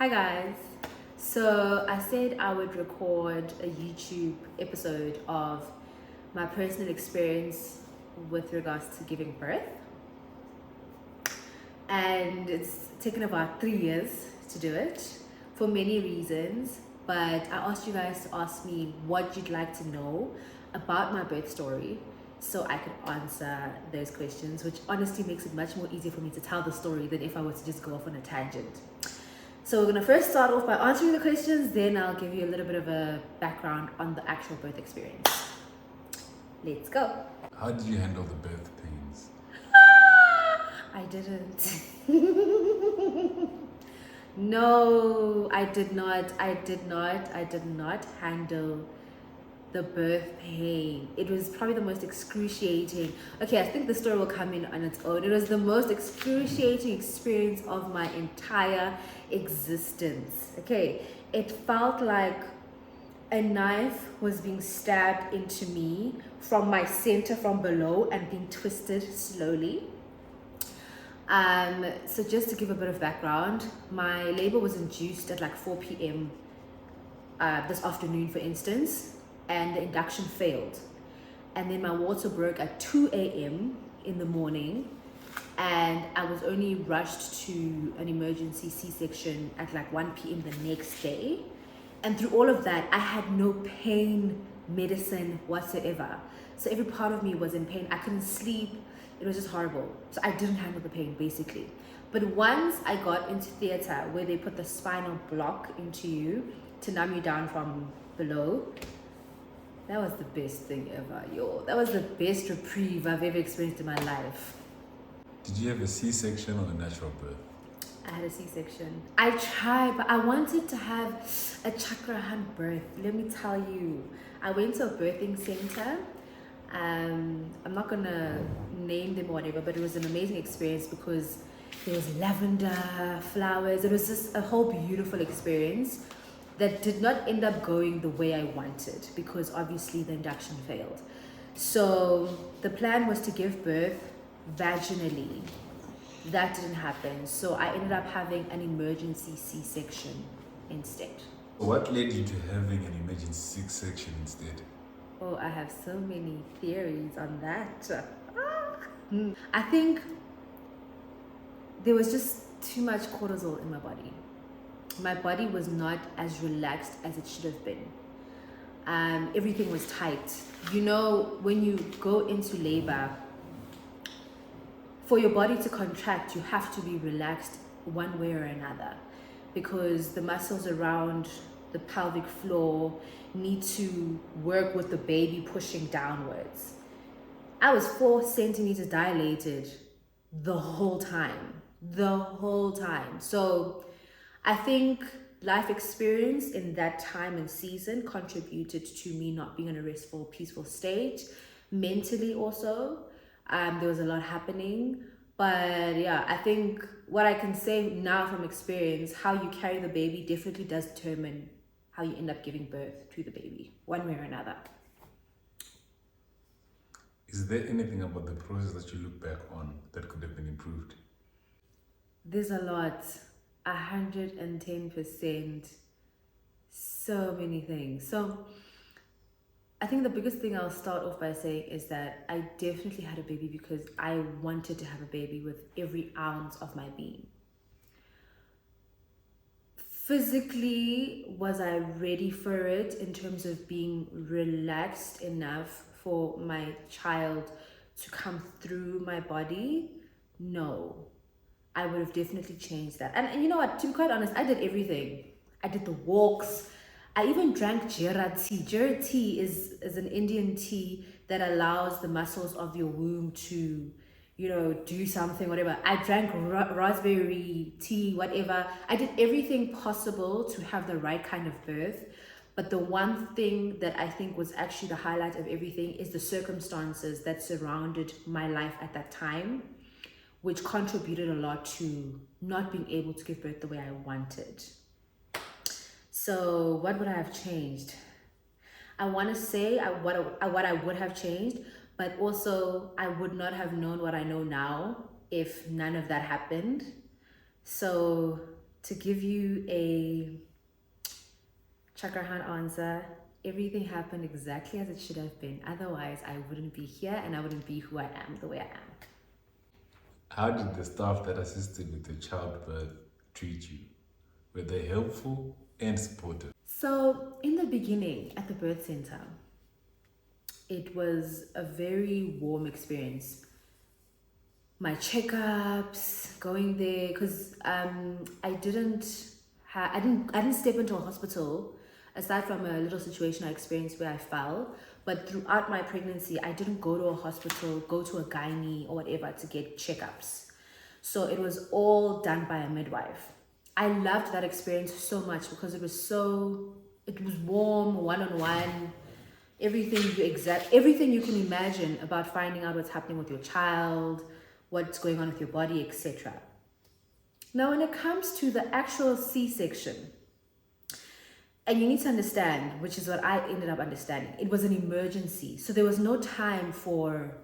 Hi guys. So I said I would record a YouTube episode of my personal experience with regards to giving birth. And it's taken about 3 years to do it for many reasons. But I asked you guys to ask me what you'd like to know about my birth story so I could answer those questions, which honestly makes it much more easier for me to tell the story than if I were to just go off on a tangent. So we're gonna first start off by answering the questions, then I'll give you a little bit of a background on the actual birth experience. Let's go. How did you handle the birth pains? I didn't. No, I did not handle the birth pain. It was probably the most excruciating. Okay, I think the story will come in on its own. It was the most excruciating experience of my entire existence. Okay, it felt like a knife was being stabbed into me from my center from below and being twisted slowly. So just to give a bit of background, my labor was induced at like 4 p.m. This afternoon, for instance, and the induction failed. And then my water broke at 2 a.m. in the morning, and I was only rushed to an emergency C-section at like 1 p.m. the next day. And through all of that, I had no pain medicine whatsoever. So every part of me was in pain. I couldn't sleep. It was just horrible. So I didn't handle the pain, basically. But once I got into theater, where they put the spinal block into you to numb you down from below, that was the best thing ever, yo. That was the best reprieve I've ever experienced in my life. Did you have a C-section or a natural birth? I had a C-section. I tried, but I wanted to have a Chakrahan birth. Let me tell you, I went to a birthing center. I'm not gonna name them or whatever, but it was an amazing experience because there was lavender, flowers. It was just a whole beautiful experience that did not end up going the way I wanted because obviously the induction failed. So the plan was to give birth vaginally. That didn't happen. So I ended up having an emergency C-section instead. What led you to having an emergency C-section instead? Oh, I have so many theories on that. I think there was just too much cortisol in my body. My body was not as relaxed as it should have been. Everything was tight. You know, when you go into labor, for your body to contract, you have to be relaxed one way or another because the muscles around the pelvic floor need to work with the baby pushing downwards. I was 4 centimeters dilated the whole time. So I think life experience in that time and season contributed to me not being in a restful, peaceful state. Mentally also, there was a lot happening. But yeah, I think what I can say now from experience, how you carry the baby definitely does determine how you end up giving birth to the baby, one way or another. Is there anything about the process that you look back on that could have been improved? There's a lot, 110%, so many things. So I think the biggest thing I'll start off by saying is that I definitely had a baby because I wanted to have a baby with every ounce of my being. Physically, was I ready for it in terms of being relaxed enough for my child to come through my body? No. I would have definitely changed that. And you know what, to be quite honest, I did everything. I did the walks. I even drank Jera tea. Jera tea is an Indian tea that allows the muscles of your womb to, do something, whatever. I drank raspberry tea, whatever. I did everything possible to have the right kind of birth. But the one thing that I think was actually the highlight of everything is the circumstances that surrounded my life at that time, which contributed a lot to not being able to give birth the way I wanted. So what would I have changed? I want to say what I would have changed, but also I would not have known what I know now if none of that happened. So to give you a Chakrahan answer, everything happened exactly as it should have been. Otherwise, I wouldn't be here and I wouldn't be who I am the way I am. How did the staff that assisted with the childbirth treat you? Were they helpful and supportive? So, in the beginning at the birth center, it was a very warm experience. My checkups, going there, because I didn't step into a hospital aside from a little situation I experienced where I fell. But throughout my pregnancy, I didn't go to a hospital, go to a gynae or whatever to get checkups. So it was all done by a midwife. I loved that experience so much because it was warm, one-on-one, everything you can imagine about finding out what's happening with your child, what's going on with your body, etc. Now, when it comes to the actual C-section, and you need to understand, which is what I ended up understanding, it was an emergency. So there was no time for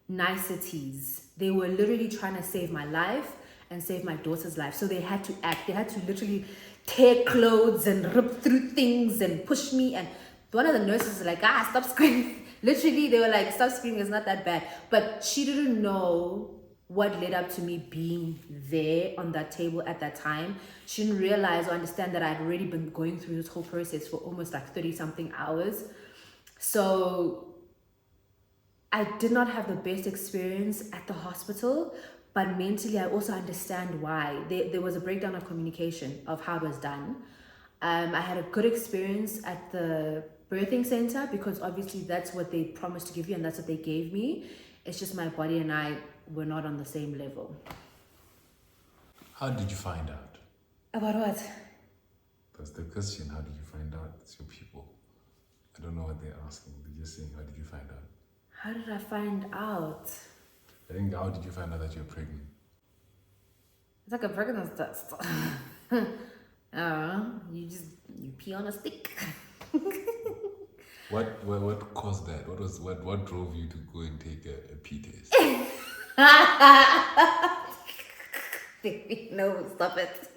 niceties. They were literally trying to save my life and save my daughter's life. So they had to act. They had to literally tear clothes and rip through things and push me. And one of the nurses was like, stop screaming. Literally, they were like, stop screaming, it's not that bad. But she didn't know what led up to me being there on that table at that time. She didn't realize or understand that I'd already been going through this whole process for almost like 30 something hours. So I did not have the best experience at the hospital, but mentally I also understand why. There was a breakdown of communication of how it was done. I had a good experience at the birthing center because obviously that's what they promised to give you and that's what they gave me. It's just my body and I were not on the same level. How did you find out? About what? That's the question. How did you find out? It's your people. I don't know what they're asking. They're just saying, how did you find out? How did I find out? I think, how did you find out that you're pregnant? It's like a pregnancy test. You pee on a stick. What caused that? What drove you to go and take a pee test? Baby, no, stop it.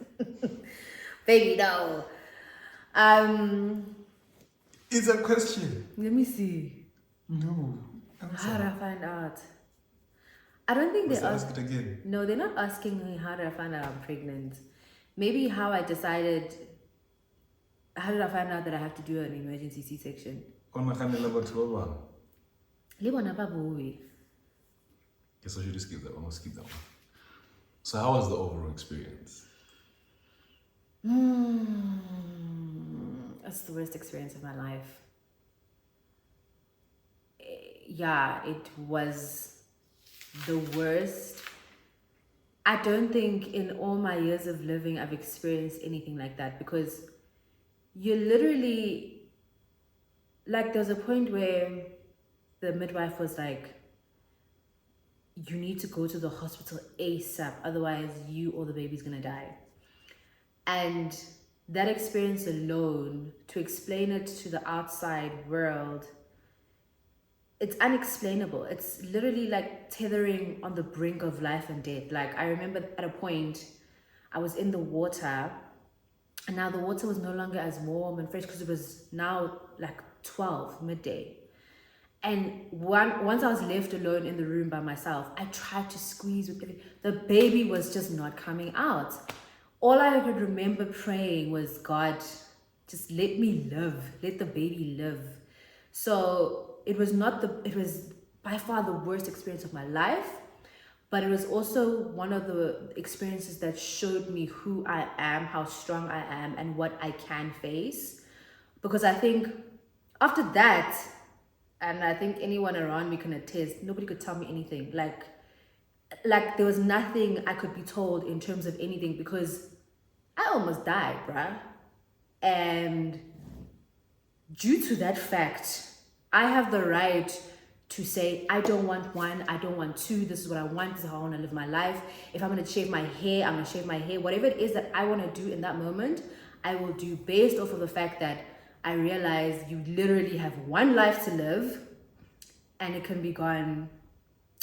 Baby, no. It's a question. Let me see. No. How did I find out? I don't think they ask it again. No, they're not asking me how did I find out I'm pregnant. Maybe how I decided. How did I find out that I have to do an emergency C-section? So you skip that one. Skip that one. So how was the overall experience? That's the worst experience of my life. Yeah, it was the worst. I don't think in all my years of living I've experienced anything like that because you literally, like, there was a point where the midwife was like, you need to go to the hospital ASAP, otherwise you or the baby's gonna die. And that experience alone, to explain it to the outside world, it's unexplainable. It's literally like tethering on the brink of life and death. Like, I remember at a point I was in the water and now the water was no longer as warm and fresh because it was now like 12 midday. And once I was left alone in the room by myself, I tried to squeeze with everything. The baby was just not coming out. All I could remember praying was, God, just let me live. Let the baby live. So it was by far the worst experience of my life, but it was also one of the experiences that showed me who I am, how strong I am, and what I can face. Because I think after that, and I think anyone around me can attest, nobody could tell me anything. Like there was nothing I could be told in terms of anything because I almost died, bruh. And due to that fact, I have the right to say, I don't want one, I don't want two, this is what I want, this is how I want to live my life. If I'm going to shave my hair, I'm going to shave my hair. Whatever it is that I want to do in that moment, I will do based off of the fact that I realize you literally have one life to live and it can be gone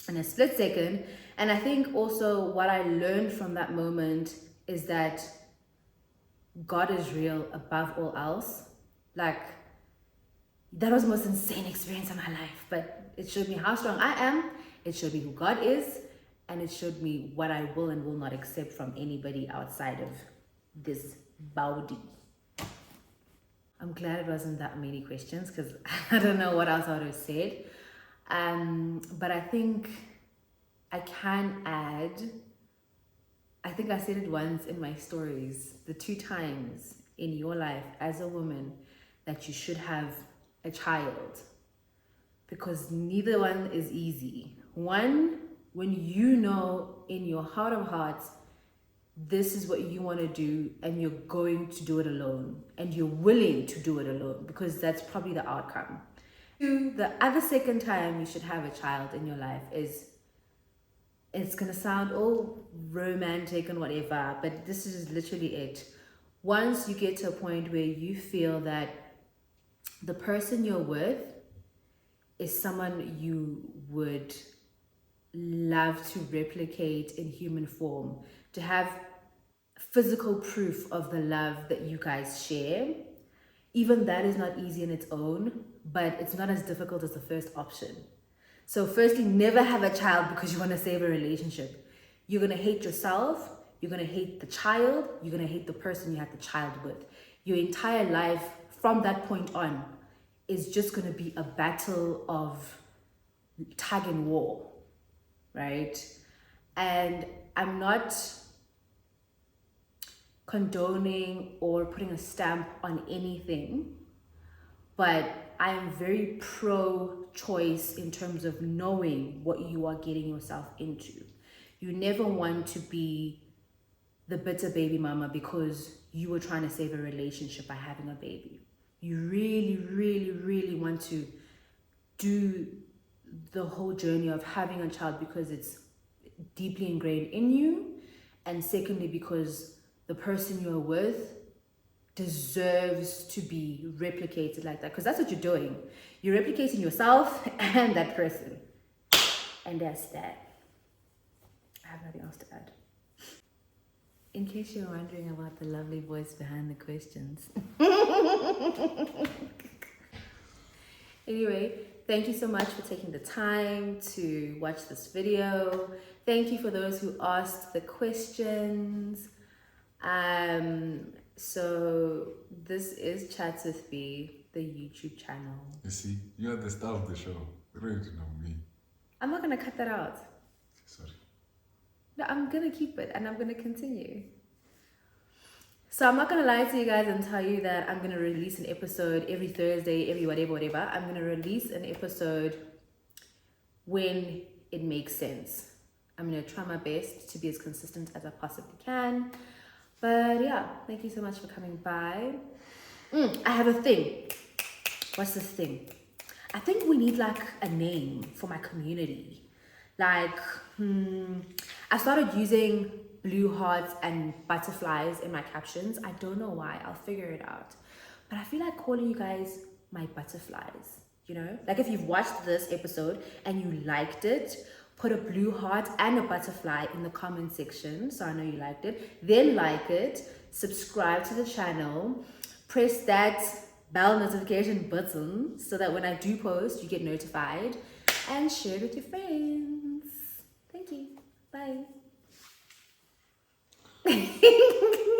in a split second. And I think also what I learned from that moment is that God is real above all else. Like, that was the most insane experience of my life. But it showed me how strong I am. It showed me who God is. And it showed me what I will and will not accept from anybody outside of this body. I'm glad it wasn't that many questions because I don't know what else I would have said. But I think I can add, I think I said it once in my stories, the 2 times in your life as a woman that you should have a child, because neither one is easy. One, when you know in your heart of hearts, this is what you want to do and you're going to do it alone and you're willing to do it alone because that's probably the outcome. The other second time you should have a child in your life is, it's gonna sound all romantic and whatever, but this is literally it. Once you get to a point where you feel that the person you're with is someone you would love to replicate in human form, to have physical proof of the love that you guys share, even that is not easy in its own, but it's not as difficult as the first option. So firstly, never have a child because you want to save a relationship. You're going to hate yourself. You're going to hate the child. You're going to hate the person you had the child with. Your entire life from that point on is just going to be a battle of tug and war, right? And I'm not condoning or putting a stamp on anything, but I am very pro-choice in terms of knowing what you are getting yourself into. You never want to be the bitter baby mama because you were trying to save a relationship by having a baby. You really, really, really want to do the whole journey of having a child because it's deeply ingrained in you, and secondly because the person you're with deserves to be replicated like that, because that's what you're doing. You're replicating yourself and that person, and that's that. I have nothing else to add. In case you're wondering about the lovely voice behind the questions. Anyway, thank you so much for taking the time to watch this video. Thank you for those who asked the questions. So this is Chats with B, the YouTube channel. You see, you're the star of the show. They don't even know me. I'm not gonna cut that out. Sorry. No, I'm gonna keep it and I'm gonna continue. So I'm not gonna lie to you guys and tell you that I'm gonna release an episode every Thursday, every whatever. I'm gonna release an episode when it makes sense. I'm gonna try my best to be as consistent as I possibly can. But yeah, thank you so much for coming by. I have a thing. What's this thing? I think we need like a name for my community. Like, I started using blue hearts and butterflies in my captions. I don't know why. I'll figure it out. But I feel like calling you guys my butterflies, you know? Like if you've watched this episode and you liked it, put a blue heart and a butterfly in the comment section so I know you liked it. Then like it, subscribe to the channel, press that bell notification button so that when I do post, you get notified, and share it with your friends. Thank you. Bye.